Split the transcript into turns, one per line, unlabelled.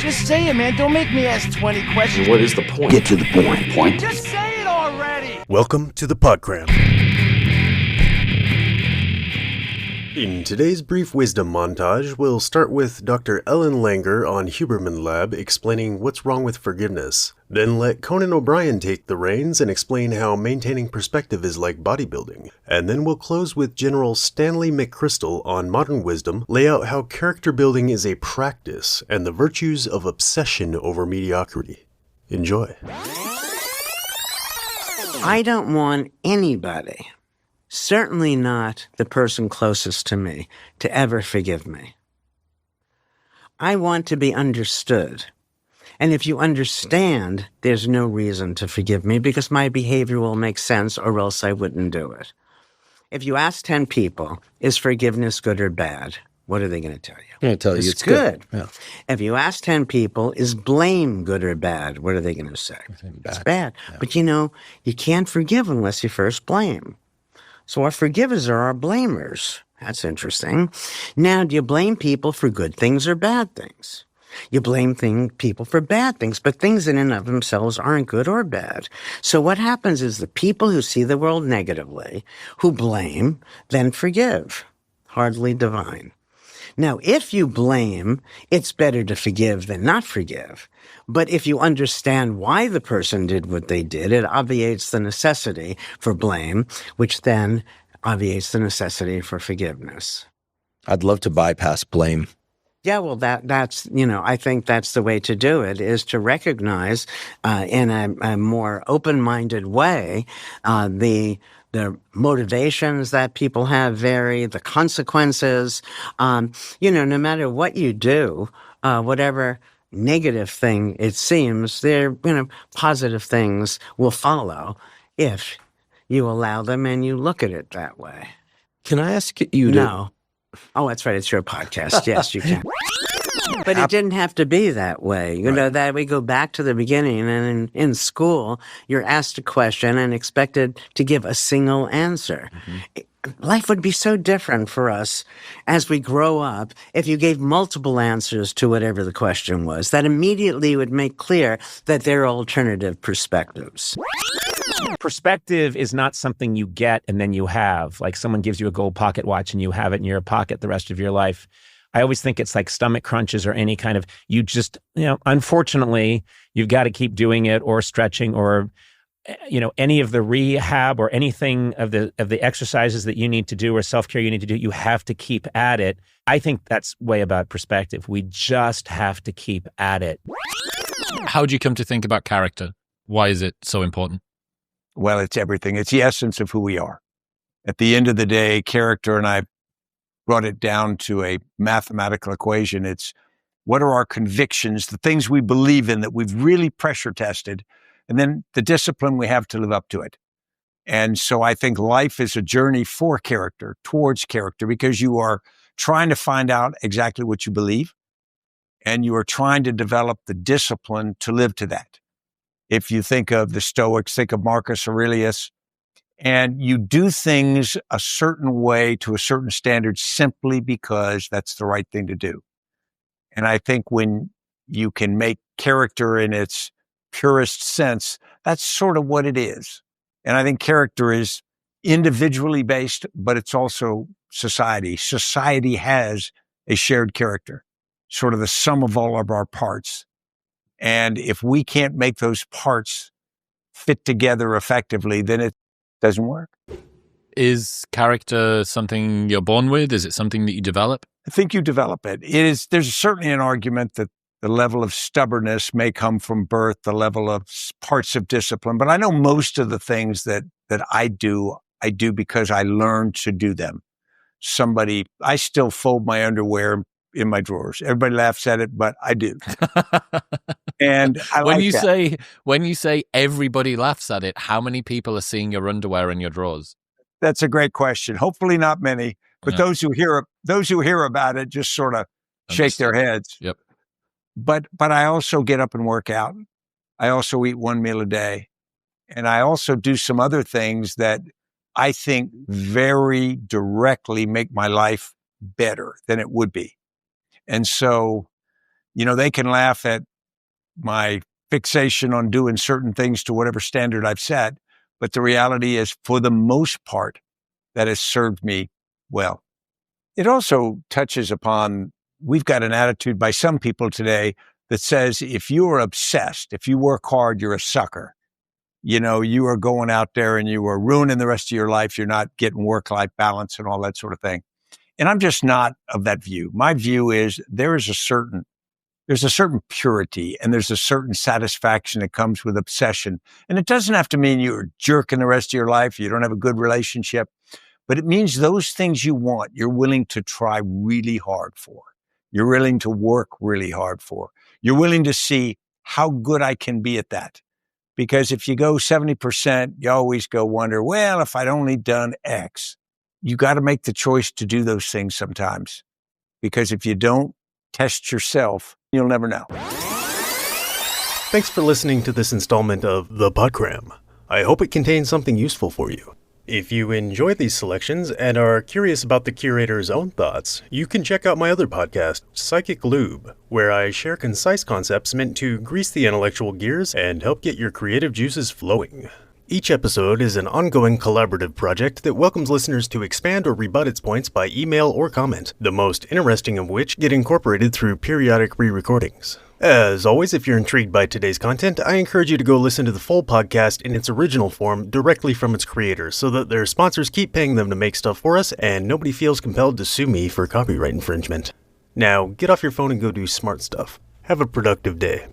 Just say it, man. Don't make me ask 20 questions.
What is the point?
Get to the point.
Just say it already!
Welcome to the Podcram. In today's brief wisdom montage, we'll start with Dr. Ellen Langer on Huberman Lab explaining what's wrong with forgiveness. Then let Conan O'Brien take the reins and explain how maintaining perspective is like bodybuilding. And then we'll close with General Stanley McChrystal on modern wisdom, lay out how character building is a practice and the virtues of obsession over mediocrity. Enjoy.
I don't want anybody, certainly not the person closest to me, to ever forgive me. I want to be understood. And if you understand, there's no reason to forgive me because my behavior will make sense or else I wouldn't do it. If you ask 10 people, is forgiveness good or bad? What are they going to tell you?
I'm going to tell you it's good. Yeah.
If you ask 10 people, is blame good or bad? What are they going to say? It's bad. Yeah. But you can't forgive unless you first blame. So our forgivers are our blamers. That's interesting. Now, do you blame people for good things or bad things? You blame people for bad things, but things in and of themselves aren't good or bad. So what happens is the people who see the world negatively, who blame, then forgive. Hardly divine. Now, if you blame, it's better to forgive than not forgive. But if you understand why the person did what they did, it obviates the necessity for blame, which then obviates the necessity for forgiveness.
I'd love to bypass blame.
Yeah, well, that's I think that's the way to do it, is to recognize in a more open-minded way the motivations that people have vary, the consequences. No matter what you do, whatever negative thing it seems, positive things will follow if you allow them and you look at it that way.
Can I ask you to...
No. Oh, that's right. It's your podcast. Yes, you can. But it didn't have to be that way. That we go back to the beginning, and in school, you're asked a question and expected to give a single answer. Mm-hmm. Life would be so different for us as we grow up if you gave multiple answers to whatever the question was. That immediately would make clear that there are alternative perspectives.
Perspective is not something you get and then you have. Like someone gives you a gold pocket watch and you have it in your pocket the rest of your life. I always think it's like stomach crunches or any kind of, unfortunately, you've got to keep doing it or stretching or, any of the rehab or anything of the exercises that you need to do or self-care you need to do, you have to keep at it. I think that's way about perspective. We just have to keep at it.
How do you come to think about character? Why is it so important?
Well, it's everything. It's the essence of who we are. At the end of the day, character, and I brought it down to a mathematical equation. It's what are our convictions, the things we believe in that we've really pressure tested, and then the discipline we have to live up to it. And so I think life is a journey for character, towards character, because you are trying to find out exactly what you believe, and you are trying to develop the discipline to live to that. If you think of the Stoics, think of Marcus Aurelius, and you do things a certain way to a certain standard simply because that's the right thing to do. And I think when you can make character in its purest sense, that's sort of what it is. And I think character is individually based, but it's also society. Society has a shared character, sort of the sum of all of our parts. And if we can't make those parts fit together effectively, then it doesn't work.
Is character something you're born with? Is it something that you develop?
I think you develop it. There's certainly an argument that the level of stubbornness may come from birth, the level of parts of discipline. But I know most of the things that I do because I learned to do them. I still fold my underwear in my drawers. Everybody laughs at it, but I do. And when
you say everybody laughs at it, how many people are seeing your underwear in your drawers?
That's a great question. Hopefully not many, but yeah. Those who hear about it just sort of shake their heads.
Yep.
But I also get up and work out. I also eat one meal a day. And I also do some other things that I think very directly make my life better than it would be. And so, They can laugh at my fixation on doing certain things to whatever standard I've set. But the reality is, for the most part, that has served me well. It also touches upon, we've got an attitude by some people today that says if you are obsessed, if you work hard, you're a sucker. You are going out there and you are ruining the rest of your life. You're not getting work-life balance and all that sort of thing. And I'm just not of that view. My view is there's a certain purity and there's a certain satisfaction that comes with obsession. And it doesn't have to mean you're jerking the rest of your life. You don't have a good relationship. But it means those things you want, you're willing to try really hard for. You're willing to work really hard for. You're willing to see how good I can be at that. Because if you go 70%, you always wonder, well, if I'd only done X. You got to make the choice to do those things sometimes. Because if you don't test yourself, you'll never know.
Thanks for listening to this installment of The Podcram. I hope it contains something useful for you. If you enjoy these selections and are curious about the curator's own thoughts, you can check out my other podcast, Psychic Lube, where I share concise concepts meant to grease the intellectual gears and help get your creative juices flowing. Each episode is an ongoing collaborative project that welcomes listeners to expand or rebut its points by email or comment, the most interesting of which get incorporated through periodic re-recordings. As always, if you're intrigued by today's content, I encourage you to go listen to the full podcast in its original form directly from its creators so that their sponsors keep paying them to make stuff for us and nobody feels compelled to sue me for copyright infringement. Now, get off your phone and go do smart stuff. Have a productive day.